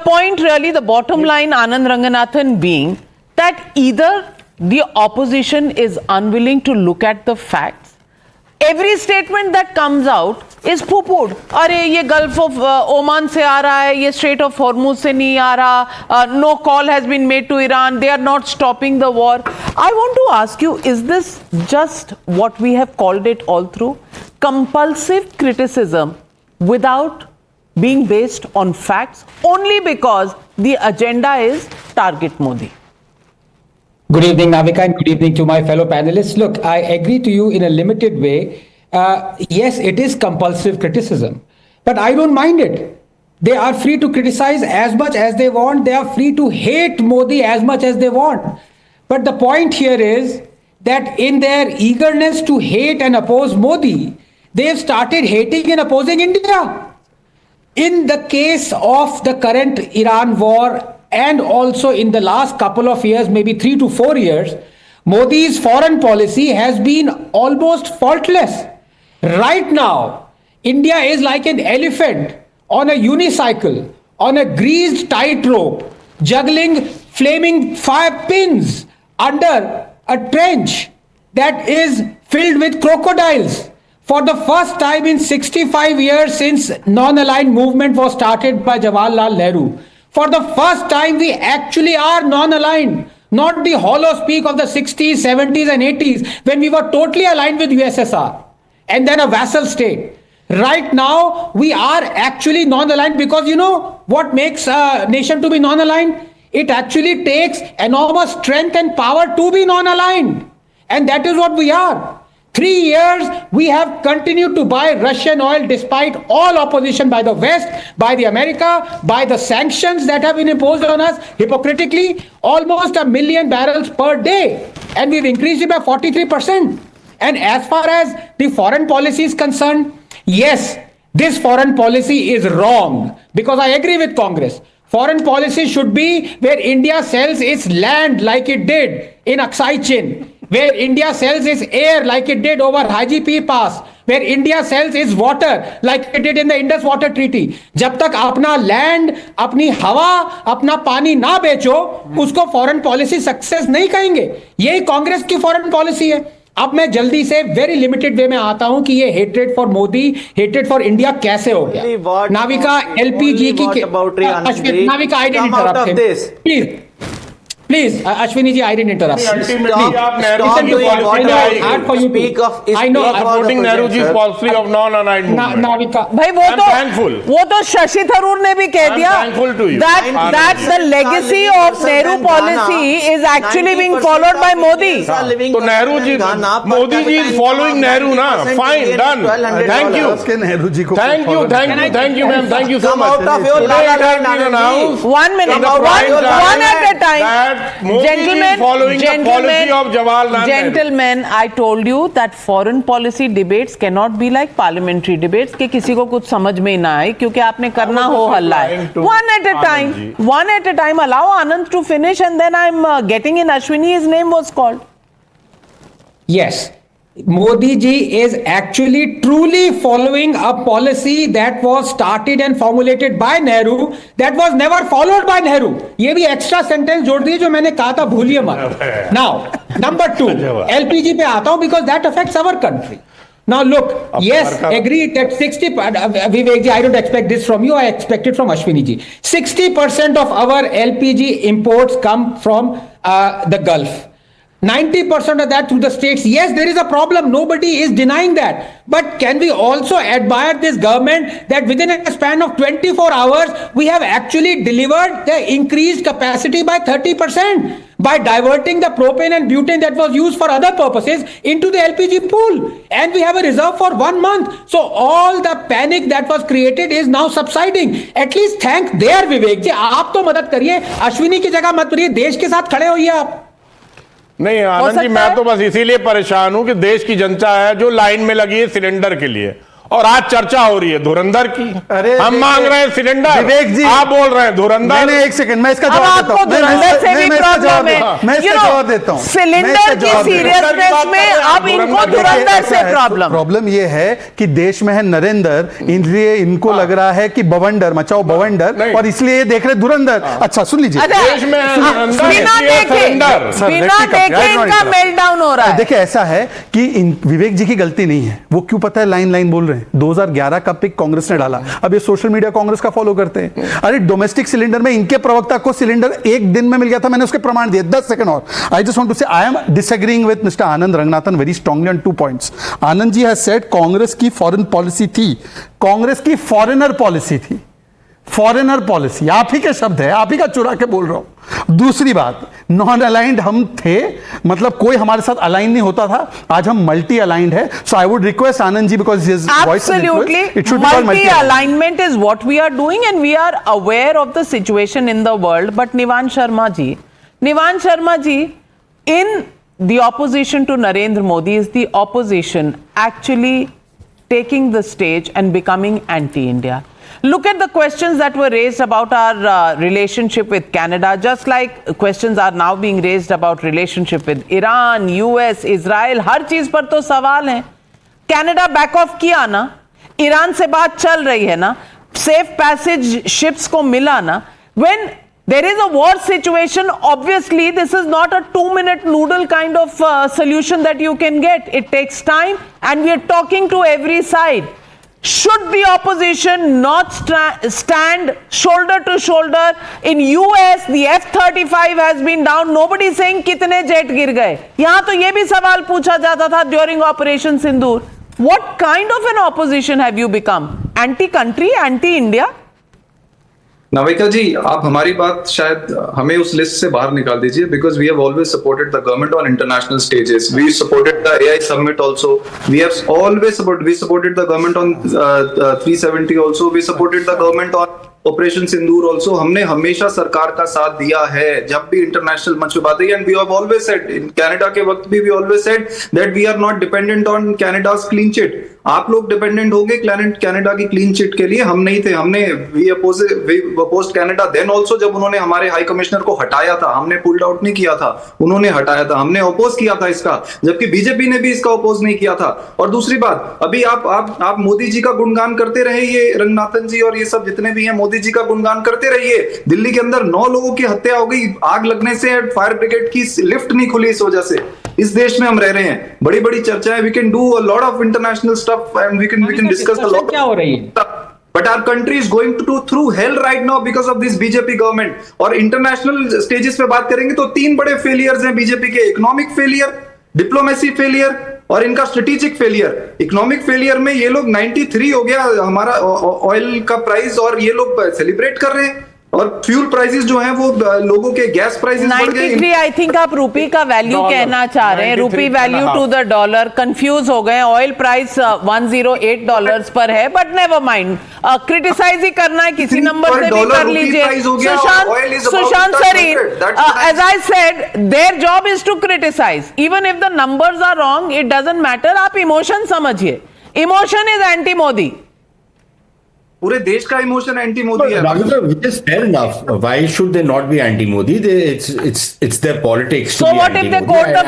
point really, the bottom line, Anand Ranganathan, being that either the opposition is unwilling to look at the facts. Every statement that comes out is poo-pooed. अरे ये Gulf of Oman से आ रहा है, ये Strait of Hormuz से नहीं आ रहा, no call has been made to Iran, they are not stopping the war. I want to ask you, is this just what we have called it all through? Compulsive criticism without being based on facts, only because the agenda is target Modi. Good evening, Navika, and good evening to my fellow panelists. Look, I agree to you in a limited way. Yes, it is compulsive criticism, but I don't mind it. They are free to criticize as much as they want. They are free to hate Modi as much as they want. But the point here is that in their eagerness to hate and oppose Modi, they have started hating and opposing India. In the case of the current Iran war, and also in the last couple of years, maybe 3 to 4 years, Modi's foreign policy has been almost faultless. Right now, India is like an elephant on a unicycle, on a greased tightrope, juggling flaming fire pins under a trench that is filled with crocodiles. For the first time in 65 years since non-aligned movement was started by Jawaharlal Nehru, for the first time we actually are non-aligned, not the hollow speak of the 60s, 70s and 80s when we were totally aligned with USSR and then a vassal state. Right now we are actually non-aligned because you know what makes a nation to be non-aligned? It actually takes enormous strength and power to be non-aligned, and that is what we are. 3 years we have continued to buy Russian oil despite all opposition by the West, by the America, by the sanctions that have been imposed on us hypocritically, almost 1 million barrels per day, and we've increased it by 43%. And as far as the foreign policy is concerned, yes, this foreign policy is wrong, because I agree with Congress. Foreign policy should be where India sells its land like it did in Aksai Chin, where India sells its air like it did over IGP Pass, where India sells its water like it did in the Indus Water Treaty. जब तक अपना land, अपनी हवा, अपना पानी ना बेचो, उसको फॉरेन पॉलिसी सक्सेस नहीं कहेंगे. यही कांग्रेस की फॉरेन पॉलिसी है. अब मैं जल्दी से वेरी लिमिटेड वे में आता हूं कि ये hatred for Modi, hatred for India कैसे हो गया. नाविका एलपीजी की Navika I didn't interrupt Please, Ashwini ji, I didn't interrupt. Ultimately, I know supporting Nehru ji's policy of non-aligned movement. Navika, भाई वो तो शशि थरूर ने भी कह दिया that the legacy of Nehru policy is actually being followed by Modi. तो Nehru ji, Modi ji is following Nehru na. Fine, done. Thank you. Thank you, ma'am. Thank you so much. Today it has been announced. 1 minute, one at a time. Gentlemen, I told you that foreign policy debates cannot be like parliamentary debates कि किसी को कुछ समझ में ना आए क्योंकि आपने करना हो हल्ला है. One at a time. Allow Anand to finish and then I'm getting in Ashwini. His name was called. Yes. Modi ji is actually truly following a policy that was started and formulated by Nehru that was never followed by Nehru. ये भी extra sentence जोड़ दिए जो मैंने कहा था, भूलिए मत. Now, number 2, LPG पे आता हूँ because that affects our country. Now look, yes, agree that 60, Vivek ji, I don't expect this from you, I expect it from Ashwini ji. 60% of our LPG imports come from the Gulf. 90% of that through the states. Yes, there is a problem. Nobody is denying that. But can we also admire this government that within a span of 24 hours, we have actually delivered the increased capacity by 30% by diverting the propane and butane that was used for other purposes into the LPG pool. And we have a reserve for 1 month. So all the panic that was created is now subsiding. At least thank their Vivek ji. आप तो मदद करिए, अश्विनी की जगह मत करिए, देश के साथ खड़े होइए आप. नहीं आनंद जी, मैं तो बस इसीलिए परेशान हूं कि देश की जनता है जो लाइन में लगी है सिलेंडर के लिए, और आज चर्चा हो रही है धुरंधर की। अरे हम मांग रहे हैं सिलेंडर, विवेक जी, आप बोल रहे हैं धुरंधर। नहीं, एक सेकंड, मैं इसका अब जवाब देता आपको हूं। धुरंधर से भी प्रॉब्लम है। मैं इसका जवाब देता हूं। सिलेंडर की सीरियसनेस में अब इनको धुरंधर से प्रॉब्लम ये है कि देश में है नरेंद्र, इसलिए इनको लग रहा है कि बवंडर मचाओ बवंडर, और इसलिए ये देख रहे धुरंधर। अच्छा सुन लीजिए, देश में है धुरंधर, बिना देखे इनका मेल्टडाउन हो रहा है। देखिए ऐसा है कि विवेक जी की गलती नहीं है, वो क्यों पता है लाइन लाइन बोल रहे हैं। 2011 का पिक कांग्रेस ने डाला, अब ये सोशल मीडिया कांग्रेस का फॉलो करते हैं। अरे डोमेस्टिक सिलेंडर में इनके प्रवक्ता को सिलेंडर एक दिन में मिल गया था, मैंने उसके प्रमाण दिए। 10 सेकंड और I just want to say I am disagreeing with mister Anand Ranganathan very strongly on 2 points. Anand ji has said Congress की फॉरेन पॉलिसी थी, कांग्रेस की फॉरेनर पॉलिसी थी, फॉरेनर पॉलिसी आप ही के शब्द है, आप ही का चुरा के बोल रहा हूं। दूसरी बात, नॉन अलाइंड हम थे, मतलब कोई हमारे साथ अलाइन नहीं होता था, आज हम मल्टी अलाइंड है। So I would request Anand ji, because his voice Absolutely. Multi-alignment is what we are doing and we are aware of the situation in the world. But Nivan Sharma ji, in the opposition to Narendra Modi, is the opposition actually taking the stage and becoming anti-India? Look at the questions that were raised about our relationship with Canada, just like questions are now being raised about relationship with Iran, US, Israel. हर चीज पर तो सवाल है। Canada back of किया ना, Iran से बात चल रही है ना, सेफ पैसेज शिप्स को मिला ना। When there is a war situation, obviously this is not a 2-minute noodle kind of solution that you can get. It takes time and we are talking to every side. Should the opposition not stand shoulder to shoulder? In US, the F-35 has been down. Nobody is saying कितने jet गिर गए। यहाँ तो ये भी सवाल पूछा जाता था during Operation Sindoor. What kind of an opposition have you become? Anti-country, anti-India? Navika जी, आप हमारी बात शायद हमें उस लिस्ट से बाहर निकाल दीजिए, because we have always supported the government on international stages. We supported the AI summit also. We have always supported the government on 370 also. We supported the government on operation Sindoor also. हमने हमेशा सरकार का साथ दिया है जब भी international मंच पे बात हुई. And we have always said, in Canada के वक्त भी we always said that we are not dependent on Canada's clean chit. आप लोग डिपेंडेंट होंगे कनाडा की क्लीन चिट के लिए, हम नहीं थे. हमने we opposed Canada then also, जब उन्होंने हमारे हाई कमिश्नर को हटाया था. हमने पुल्ड आउट नहीं किया था, उन्होंने हटाया था. हमने अपोज किया था इसका, जबकि बीजेपी ने भी इसका अपोज नहीं किया था. और दूसरी बात, अभी आप मोदी जी का गुणगान करते रहे, ये रंगनाथन जी और ये सब जितने भी हैं, मोदी जी का गुणगान करते रहिए. दिल्ली के अंदर 9 लोगों की हत्या हो गई आग लगने से, फायर ब्रिगेड की लिफ्ट नहीं खुली इस वजह से. इस देश में हम रह रहे हैं, बड़ी बड़ी चर्चाएं, we can do a lot of international stuff and we can discuss a lot. क्या हो रही है? But our country is going through hell right now because of this BJP government. और इंटरनेशनल स्टेजेस पे बात करेंगे तो 3 बड़े फेलियर्स हैं बीजेपी के. इकोनॉमिक फेलियर, डिप्लोमेसी फेलियर और इनका स्ट्रेटेजिक फेलियर. इकोनॉमिक फेलियर में ये लोग 93 हो गया हमारा ऑयल का प्राइस, और ये लोग सेलिब्रेट कर रहे हैं. और फ्यूल प्राइसेस जो हैं वो लोगों के गैस प्राइसेस बढ़ गए. 93 आई थिंक आप रुपी का वैल्यू कहना चाह रहे हैं. Rupee value to the dollar confuse हो गए. ऑयल प्राइस $108 पर है, बट नेवर माइंड, क्रिटिसाइज ही करना है, किसी नंबर से भी कर लीजिए. Sushant sir, as I said, their job is to criticize. Even if the numbers are wrong, it doesn't matter. आप इमोशन समझिए. Emotion is anti Modi. पूरे देश का इमोशन एंटी मोदी है. Which is fair enough. Why should they not be anti-Modi? It's their politics. So what if they quote the